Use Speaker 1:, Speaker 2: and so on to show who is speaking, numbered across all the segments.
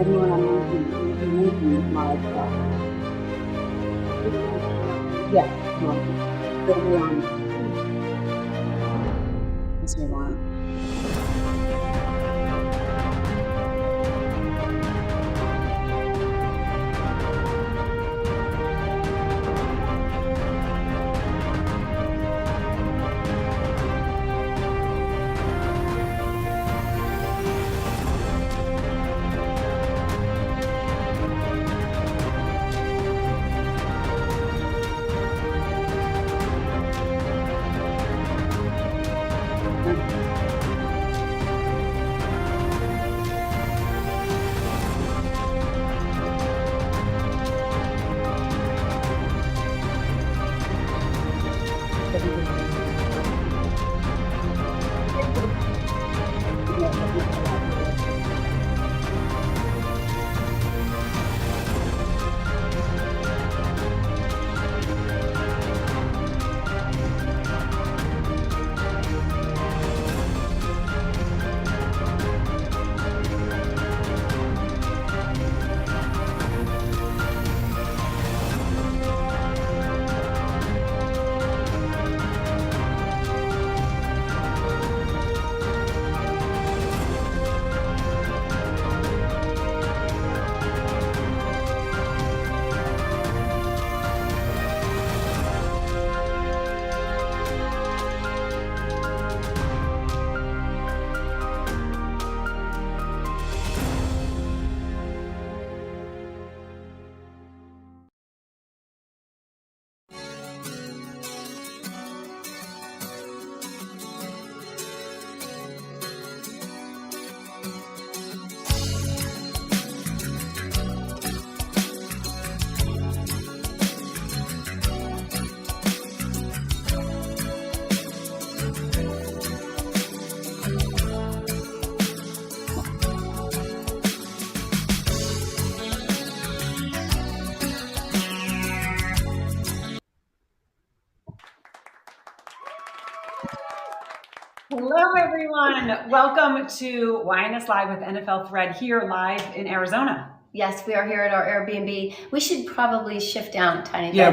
Speaker 1: everyone on LinkedIn live stuff. Yeah, well, it'll be on. Let's move on.
Speaker 2: Hello, everyone. Welcome to YNS Live with NFL Thread here live in Arizona.
Speaker 3: Yes, we are here at our Airbnb. We should probably shift down a tiny bit.
Speaker 2: Yeah,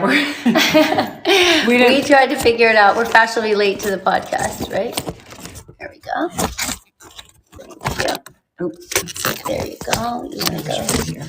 Speaker 3: we tried to figure it out. We're fashionably late to the podcast, right? There we go. Oops. There you go. You want to go?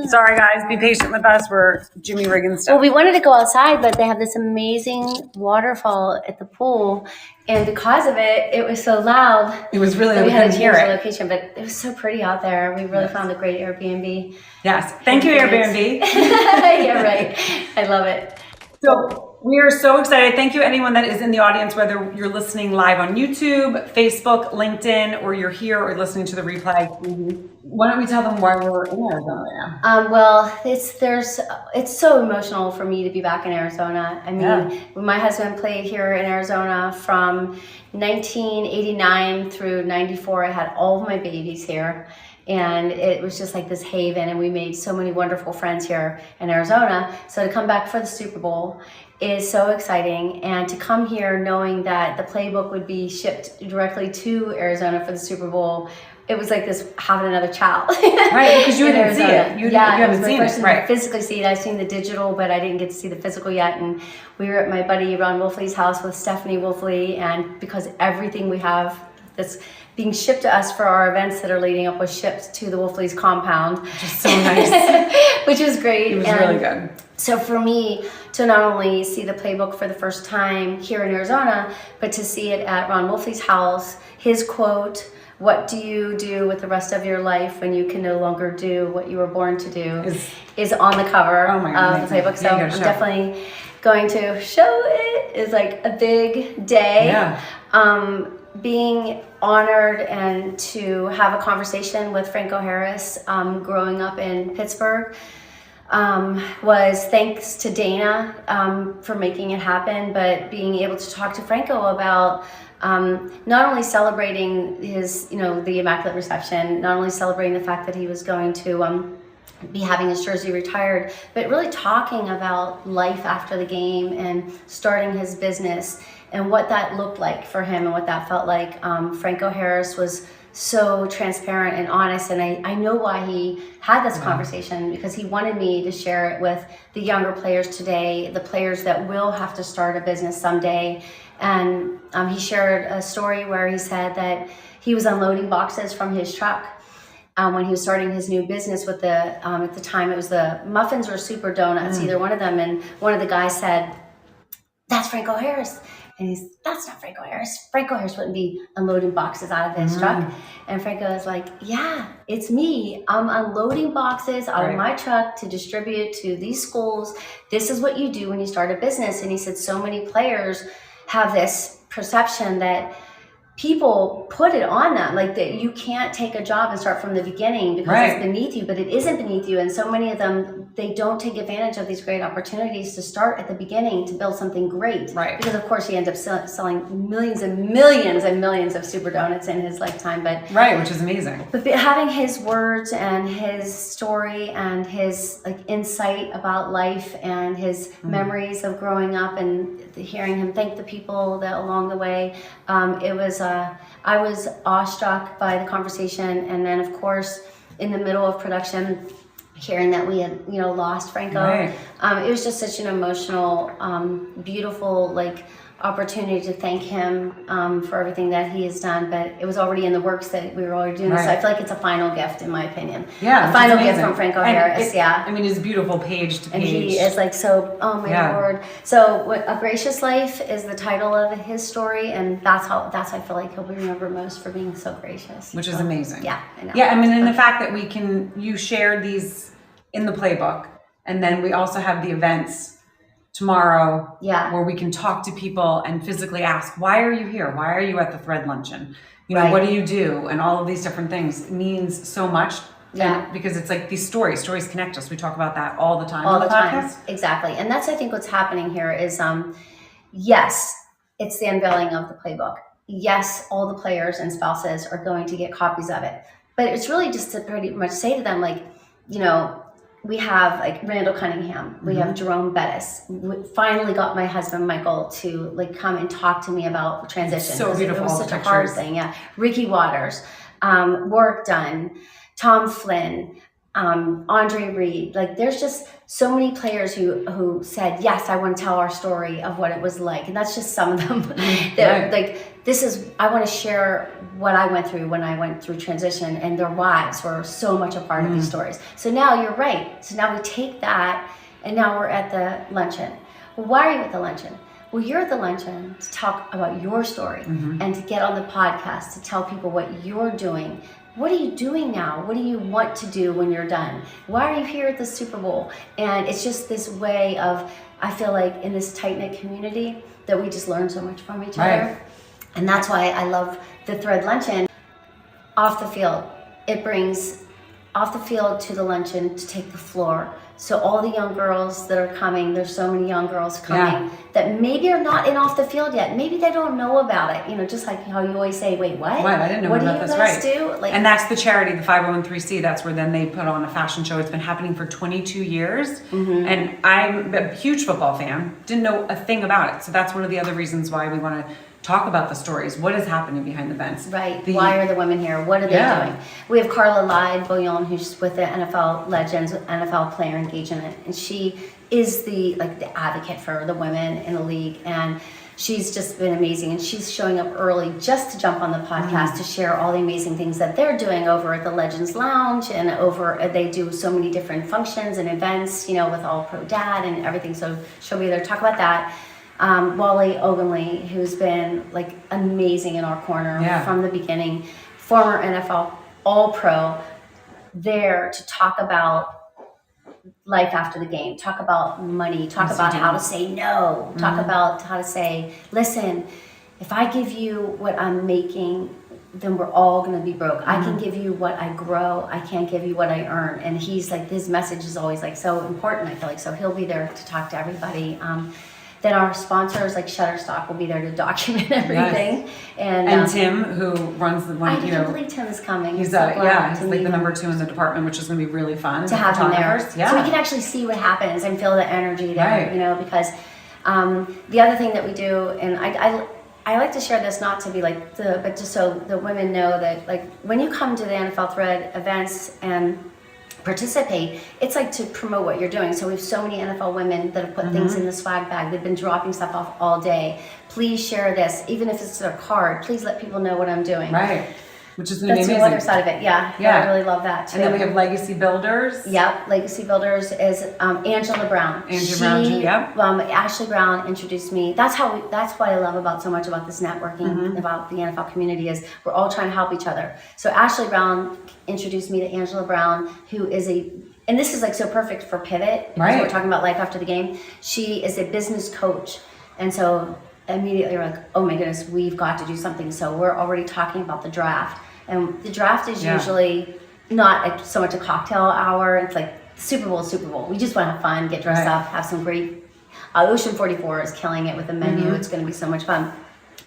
Speaker 2: Sorry, guys. Be patient with us. We're Jimmy rigging stuff.
Speaker 3: Well, we wanted to go outside, but they have this amazing waterfall at the pool. And because of it, it was so loud.
Speaker 2: It was really,
Speaker 3: we had to change
Speaker 2: the
Speaker 3: location, but it was so pretty out there. We really found a great Airbnb.
Speaker 2: Yes. Thank you, Airbnb.
Speaker 3: Yeah, right. I love it.
Speaker 2: So we are so excited. Thank you, anyone that is in the audience, whether you're listening live on YouTube, Facebook, LinkedIn, or you're here or listening to the replay. Why don't we tell them why we're in Arizona now?
Speaker 3: Well, it's so emotional for me to be back in Arizona. I mean, my husband played here in Arizona from 1989 through 94. I had all of my babies here. And it was just like this haven, and we made so many wonderful friends here in Arizona. So to come back for the Super Bowl is so exciting, and to come here knowing that the playbook would be shipped directly to Arizona for the Super Bowl, it was like this having another child.
Speaker 2: Right, because you didn't see it. You haven't seen it, right?
Speaker 3: Physically see it. I've seen the digital, but I didn't get to see the physical yet. And we were at my buddy Ron Wolfley's house with Stephanie Wolfley, and because everything we have that's being shipped to us for our events that are leading up was shipped to the Wolfley's compound.
Speaker 2: Which is so nice.
Speaker 3: Which was great.
Speaker 2: It was really good.
Speaker 3: So for me to not only see the playbook for the first time here in Arizona, but to see it at Ron Wolfley's house, his quote, "What do you do with the rest of your life when you can no longer do what you were born to do?" is on the cover of the playbook. So I'm definitely going to show it. Is like a big day.
Speaker 2: Yeah.
Speaker 3: Being honored and to have a conversation with Franco Harris growing up in Pittsburgh was thanks to Dana for making it happen, but being able to talk to Franco about not only celebrating his, the Immaculate Reception, not only celebrating the fact that he was going to be having his jersey retired, but really talking about life after the game and starting his business and what that looked like for him and what that felt like. Franco Harris was so transparent and honest. And I know why he had this conversation, because he wanted me to share it with the younger players today, the players that will have to start a business someday. And he shared a story where he said that he was unloading boxes from his truck when he was starting his new business with at the time it was the muffins or super donuts, either one of them. And one of the guys said, "That's Franco Harris." And "That's not Franco Harris. Franco Harris wouldn't be unloading boxes out of his truck." And Franco was like, "Yeah, it's me. I'm unloading boxes out of my truck to distribute to these schools. This is what you do when you start a business." And he said so many players have this perception that people put it on them, like that you can't take a job and start from the beginning because it's beneath you, but it isn't beneath you. And so many of them, they don't take advantage of these great opportunities to start at the beginning to build something great. Right. Because of course he ended up selling millions and millions and millions of super donuts in his lifetime. But
Speaker 2: which is amazing.
Speaker 3: But having his words and his story and his like insight about life and his memories of growing up and hearing him thank the people that along the way, it was I was awestruck by the conversation. And then of course in the middle of production, hearing that we had lost Franco, it was just such an emotional, beautiful like opportunity to thank him for everything that he has done. But it was already in the works that we were already doing. So I feel like it's a final gift, in my opinion. A final gift from Franco Harris.
Speaker 2: I mean, his beautiful page to page.
Speaker 3: And he is like so. Oh my Lord! So, "A Gracious Life" is the title of his story, and that's I feel like he'll be remembered most, for being so gracious.
Speaker 2: Which is amazing.
Speaker 3: Yeah, I know.
Speaker 2: Yeah, I mean, and the fact that you shared these in the playbook, and then we also have the events tomorrow, where we can talk to people and physically ask, "Why are you here? Why are you at the Thread Luncheon? What do you do?" And all of these different things means so much. Because it's like these stories connect us. We talk about that all the time.
Speaker 3: All the time. Exactly. And that's, I think, what's happening here is, yes, it's the unveiling of the playbook. Yes, all the players and spouses are going to get copies of it. But it's really just to pretty much say to them, like, we have like Randall Cunningham, we have Jerome Bettis. We finally got my husband Michael to like come and talk to me about transition.
Speaker 2: So beautiful.
Speaker 3: It was such a hard thing. Yeah. Ricky Waters, Warwick Dunn, Tom Flynn, Andre Reed. Like there's just so many players who said, "Yes, I want to tell our story of what it was like." And that's just some of them. Like, I want to share what I went through when I went through transition, and their wives were so much a part of these stories. So now you're right. So now we take that, and now we're at the luncheon. Well, why are you at the luncheon? Well, you're at the luncheon to talk about your story and to get on the podcast to tell people what you're doing. What are you doing now? What do you want to do when you're done? Why are you here at the Super Bowl? And it's just this way of, I feel like in this tight-knit community that we just learn so much from each other. And that's why I love the Thread Luncheon. Off the field, it brings off the field to the luncheon to take the floor. So all the young girls that are coming, there's so many young girls coming that maybe are not in off the field yet. Maybe they don't know about it. Just like how you always say, "Wait, what?
Speaker 2: What? I didn't know about this."
Speaker 3: What do you guys do? Like,
Speaker 2: and that's the charity, the 501(c)(3). That's where then they put on a fashion show. It's been happening for 22 years. And I'm a huge football fan. Didn't know a thing about it. So that's one of the other reasons why we want to talk about the stories. What is happening behind the events?
Speaker 3: Right. Why are the women here? What are they doing? We have Carla Lyde-Bouillon, who's with the NFL Legends, NFL Player Engagement, and she is the advocate for the women in the league, and she's just been amazing. And she's showing up early just to jump on the podcast to share all the amazing things that they're doing over at the Legends Lounge, and they do so many different functions and events, with All Pro Dad and everything. So she'll be there to talk about that. Wally Ogunley, who's been like amazing in our corner from the beginning, former NFL All-Pro, there to talk about life after the game, talk about money, talk about how to say no, talk about how to say, "Listen, if I give you what I'm making, then we're all going to be broke. I can give you what I grow. I can't give you what I earn." And he's like, his message is always like so important, I feel like. So he'll be there to talk to everybody. Then our sponsors like Shutterstock will be there to document everything.
Speaker 2: And Tim, who runs the one,
Speaker 3: I can't believe Tim is coming.
Speaker 2: He's he's like the number 2 in the department, which is going to be really fun
Speaker 3: to have him there. So we can actually see what happens and feel the energy there, because the other thing that we do, and I like to share this not to be like but just so the women know that like when you come to the NFL Thread events and participate, it's like to promote what you're doing. So we have so many NFL women that have put things in the swag bag. They've been dropping stuff off all day. Please share this, even if it's their card. Please let people know what I'm doing.
Speaker 2: Right. Which is going to be
Speaker 3: That's
Speaker 2: amazing.
Speaker 3: the other side of it. Yeah. I really love that too.
Speaker 2: And then we have Legacy Builders.
Speaker 3: Yep, Legacy Builders is Angela Brown. Ashley Brown introduced me. That's what I love about so much about this networking about the NFL community is we're all trying to help each other. So Ashley Brown introduced me to Angela Brown, who is and this is like so perfect for Pivot because we're talking about life after the game. She is a business coach, and so immediately we're like, oh my goodness, we've got to do something. So we're already talking about the draft. And the draft is usually not so much a cocktail hour. It's like Super Bowl. We just want to have fun, get dressed up, have some great. Ocean 44 is killing it with the menu. It's going to be so much fun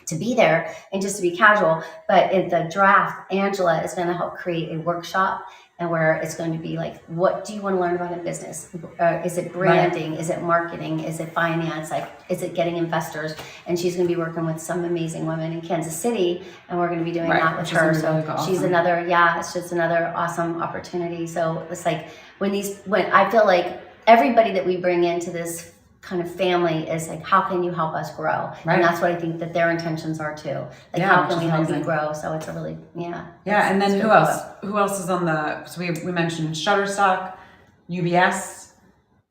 Speaker 3: to be there and just to be casual. But in the draft, Angela is going to help create a workshop and where it's going to be like, what do you want to learn about in business? Is it branding? Is it marketing? Is it finance? Like, is it getting investors? And she's going to be working with some amazing women in Kansas City, and we're going to be doing that with her. So awesome. She's another, it's just another awesome opportunity. So it's like when I feel like everybody that we bring into this kind of family is like, how can you help us grow? And that's what I think that their intentions are too. Like, how can we help you grow? So it's a really,
Speaker 2: and then who else? Who else is on so we mentioned Shutterstock, UBS.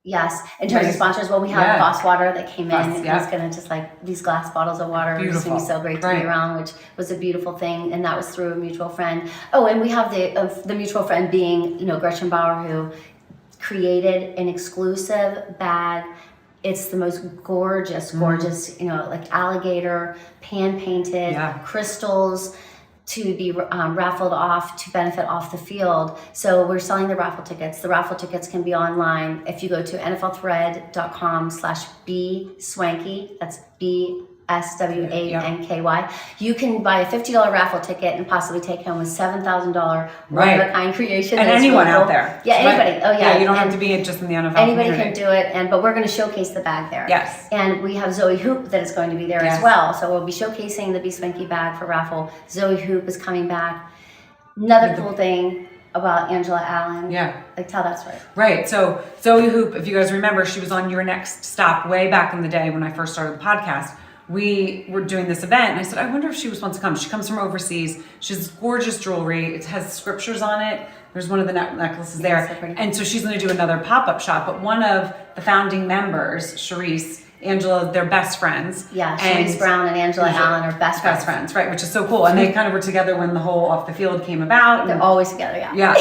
Speaker 3: Yes, in terms of sponsors, well, we have Voss Water that came in and he's going to just like these glass bottles of water. It's going to be so great to be around, which was a beautiful thing. And that was through a mutual friend. Oh, and we have the mutual friend being, Gretchen Bauer, who created an exclusive bag. It's the most gorgeous, like alligator, pan painted, crystals to be raffled off to benefit off the field. So we're selling the raffle tickets. The raffle tickets can be online. If you go to nflthread.com/bswanky, that's BSWANKY, you can buy a $50 raffle ticket and possibly take home a $7,000 one-of-a-kind creation.
Speaker 2: And anyone out there.
Speaker 3: Yeah, anybody. Oh, yeah.
Speaker 2: You don't have to be just in the NFL
Speaker 3: Anybody
Speaker 2: community.
Speaker 3: can do it, but we're going to showcase the bag there.
Speaker 2: Yes.
Speaker 3: And we have Zoe Hoop that is going to be there as well. So we'll be showcasing the Be Swanky bag for raffle. Zoe Hoop is coming back. Another cool thing about Angela Allen. Like, tell that story. Right.
Speaker 2: So Zoe Hoop, if you guys remember, she was on Your Next Stop way back in the day when I first started the podcast. We were doing this event and I said, I wonder if she wants to come. She comes from overseas. She has gorgeous jewelry. It has scriptures on it. There's one of the necklaces there.
Speaker 3: So
Speaker 2: and so she's going to do another pop-up shop. But one of the founding members, Charisse, Angela, they're best friends.
Speaker 3: Yeah, Charisse Brown and Angela Allen are best friends.
Speaker 2: Right, which is so cool. And they kind of were together when the whole Off the Field came about.
Speaker 3: They're always together,
Speaker 2: Yeah.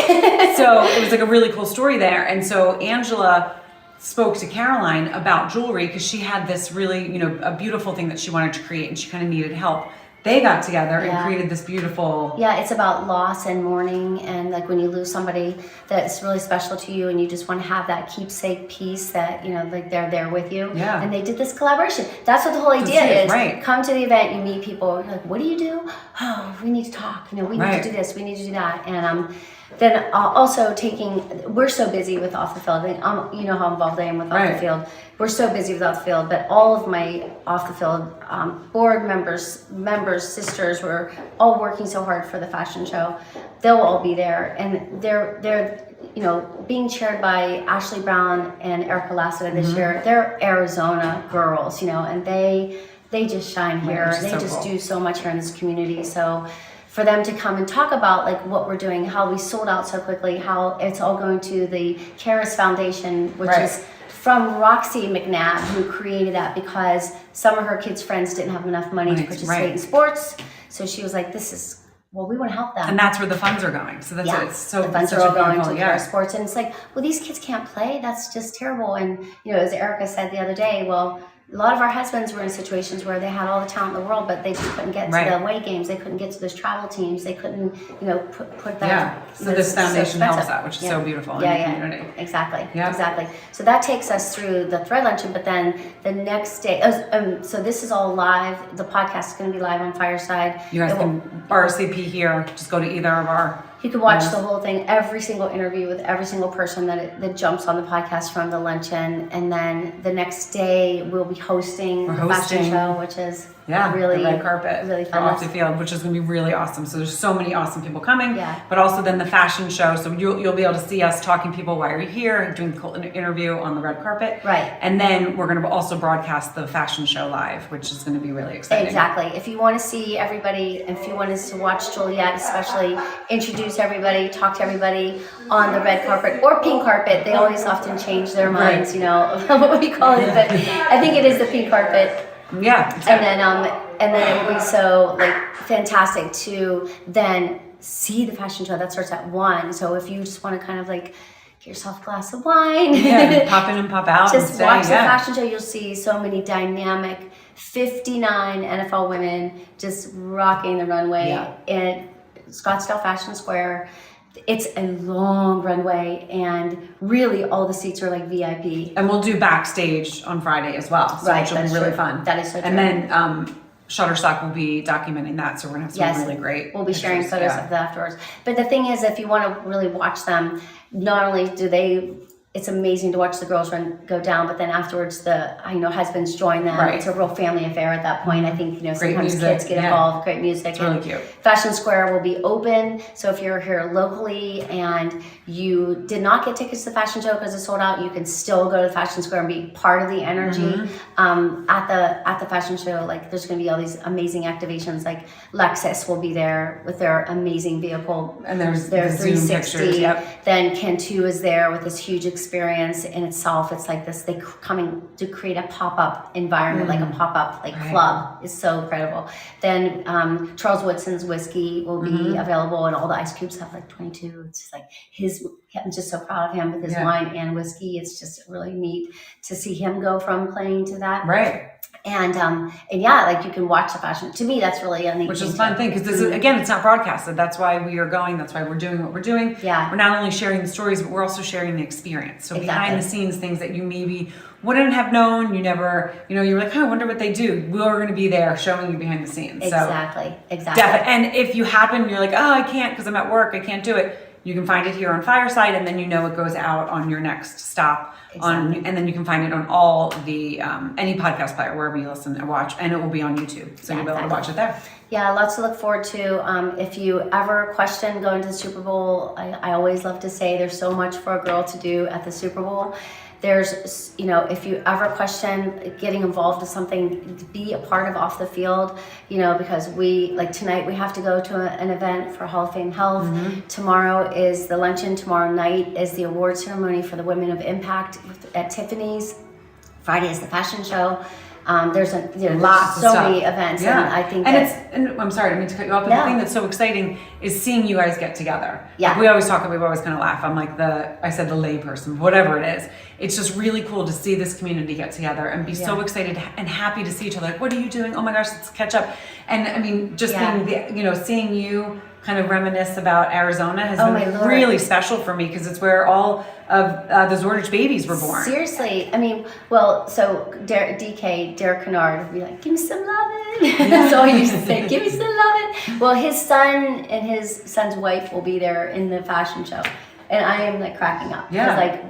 Speaker 2: So it was like a really cool story there. And so Angela spoke to Caroline about jewelry because she had this really, a beautiful thing that she wanted to create and she kind of needed help. They got together and created this beautiful...
Speaker 3: Yeah, it's about loss and mourning and like when you lose somebody that's really special to you and you just want to have that keepsake piece that, like they're there with you.
Speaker 2: Yeah.
Speaker 3: And they did this collaboration. That's what the whole idea is.
Speaker 2: Right.
Speaker 3: Come to the event, you meet people, you're like, what do you do? Oh, we need to talk. We need to do this, we need to do that. And then also we're so busy with off the field. You know how involved I am with off the field. We're so busy with off the field, but all of my off the field board members, sisters, were all working so hard for the fashion show. They'll all be there, and they're being chaired by Ashley Brown and Erica Lasso this year. They're Arizona girls, and they just shine here. They just do so much here in this community. So for them to come and talk about like what we're doing, how we sold out so quickly, how it's all going to the Karis Foundation, which is from Roxy McNabb, who created that because some of her kids' friends didn't have enough money to participate in sports. So she was like, we want to help them.
Speaker 2: And that's where the funds are going. So that's it's so
Speaker 3: the funds are all going to Karis Sports. And it's like, well, these kids can't play. That's just terrible. And, as Erica said the other day, well, a lot of our husbands were in situations where they had all the talent in the world, but they just couldn't get to the away games. They couldn't get to those travel teams. They couldn't, put that.
Speaker 2: Yeah. So this foundation helps that, which is so beautiful in the community.
Speaker 3: Exactly. Yeah. Exactly. So that takes us through the Thread Luncheon, but then the next day, so this is all live. The podcast is going to be live on Fireside.
Speaker 2: You guys can RSVP here. Just go to either of our
Speaker 3: You can watch the whole thing, every single interview with every single person that jumps on the podcast from the luncheon. And then the next day we'll be hosting the fashion show, which is really
Speaker 2: the red carpet,
Speaker 3: really fun.
Speaker 2: Off the field, which is going to be really awesome. So there's so many awesome people coming,
Speaker 3: Yeah.
Speaker 2: but also then the fashion show. So you'll be able to see us talking to people while you're here, doing the cool interview on the red carpet.
Speaker 3: Right.
Speaker 2: And then we're going to also broadcast the fashion show live, which is going to be really exciting.
Speaker 3: Exactly. If you want to see everybody, if you want us to watch Juliet, especially introduce everybody, talk to everybody on the red carpet or pink carpet. They always often change their minds, you know, of what we call it. But I think it is the pink carpet.
Speaker 2: Yeah.
Speaker 3: And then it will be so like fantastic to then see the fashion show that starts at 1. So if you just want to kind of like get yourself a glass of wine,
Speaker 2: pop in and pop out,
Speaker 3: just
Speaker 2: and stay,
Speaker 3: watch the fashion show. You'll see so many dynamic 59 NFL women just rocking the runway in Scottsdale Fashion Square. It's a long runway, and really all the seats are like VIP.
Speaker 2: And we'll do backstage on Friday as well, so which will be really fun.
Speaker 3: That is so true.
Speaker 2: And then Shutterstock will be documenting that, so we're gonna have some really great.
Speaker 3: We'll be sharing photos of that afterwards. But the thing is, if you want to really watch them, not only do they, it's amazing to watch the girls go down, but then afterwards the husbands join them.
Speaker 2: Right.
Speaker 3: It's a real family affair at that point. I think
Speaker 2: Great
Speaker 3: sometimes
Speaker 2: music,
Speaker 3: kids get involved. Great music.
Speaker 2: It's really cute.
Speaker 3: Fashion Square will be open, so if you're here locally and you did not get tickets to the fashion show because it's sold out, you can still go to the Fashion Square and be part of the energy. At the fashion show. Like there's going to be all these amazing activations. Like Lexus will be there with their amazing vehicle,
Speaker 2: and there's
Speaker 3: their
Speaker 2: the Zoom
Speaker 3: 360.
Speaker 2: pictures,
Speaker 3: Then Ken2 is there with this huge experience in itself. It's like this, they coming to create a pop-up environment, like a pop-up club. Is so incredible. Then Charles Woodson's whiskey will be available, and all the ice cubes have like 22. It's just like I'm just so proud of him with his wine and whiskey. It's just really neat to see him go from playing to that.
Speaker 2: Right.
Speaker 3: And like you can watch the fashion. To me, that's really a neat
Speaker 2: Which is a fun thing, because this is, again, it's not broadcasted. That's why we are going. That's why we're doing what we're doing.
Speaker 3: Yeah.
Speaker 2: We're not only sharing the stories, but we're also sharing the experience. So behind the scenes, things that you maybe wouldn't have known, you never, you're like, I wonder what they do. We're going to be there showing you behind the scenes.
Speaker 3: Exactly.
Speaker 2: And if you happen, you're like, oh, I can't because I'm at work. I can't do it. You can find it here on Fireside, and then it goes out on your next stop. And then you can find it on all the any podcast player, wherever you listen or watch, and it will be on YouTube, so you'll be able to watch it there.
Speaker 3: Yeah, lots to look forward to. If you ever question going to the Super Bowl, I always love to say there's so much for a girl to do at the Super Bowl. There's, if you ever question getting involved in something, be a part of off the field, because tonight we have to go to an event for Hall of Fame Health. Tomorrow is the luncheon. Tomorrow night is the award ceremony for the Women of Impact at Tiffany's. Friday is the fashion show. There's
Speaker 2: lots
Speaker 3: so
Speaker 2: of
Speaker 3: many events, and I think
Speaker 2: and I'm sorry, I didn't mean to cut you off, but the thing that's so exciting is seeing you guys get together.
Speaker 3: Yeah.
Speaker 2: Like we always kind of laugh. I'm like I said the lay person, whatever it is. It's just really cool to see this community get together and be so excited and happy to see each other. Like, what are you doing? Oh my gosh, let's catch up. And I mean, just being seeing you kind of reminisce about Arizona has been really special for me, because it's where all of the Zordich babies were born.
Speaker 3: Seriously, I mean, so Derek Kennard would be like, give me some lovin'. That's all he used to say, give me some lovin'. Well, his son and his son's wife will be there in the fashion show, and I am like cracking up. Because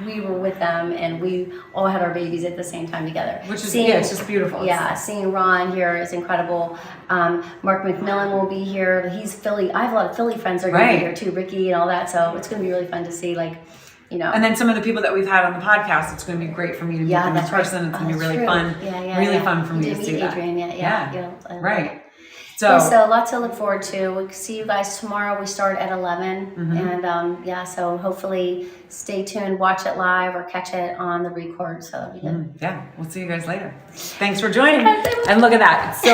Speaker 3: we were with them, and we all had our babies at the same time together.
Speaker 2: Which is, it's just beautiful.
Speaker 3: Yeah, seeing Ron here is incredible. Mark McMillan will be here. He's Philly. I have a lot of Philly friends that are going to be here too, Ricky and all that. So it's going to be really fun to see, And
Speaker 2: then some of the people that we've had on the podcast, it's going to be great for me to meet them in person. It's going to be really fun. Really fun for me to see that.
Speaker 3: Adrian,
Speaker 2: Right.
Speaker 3: So lots to look forward to. We'll see you guys tomorrow. We start at 11. And so hopefully stay tuned, watch it live or catch it on the record. So that'll be good.
Speaker 2: Yeah, we'll see you guys later. Thanks for joining. And look at that. It's so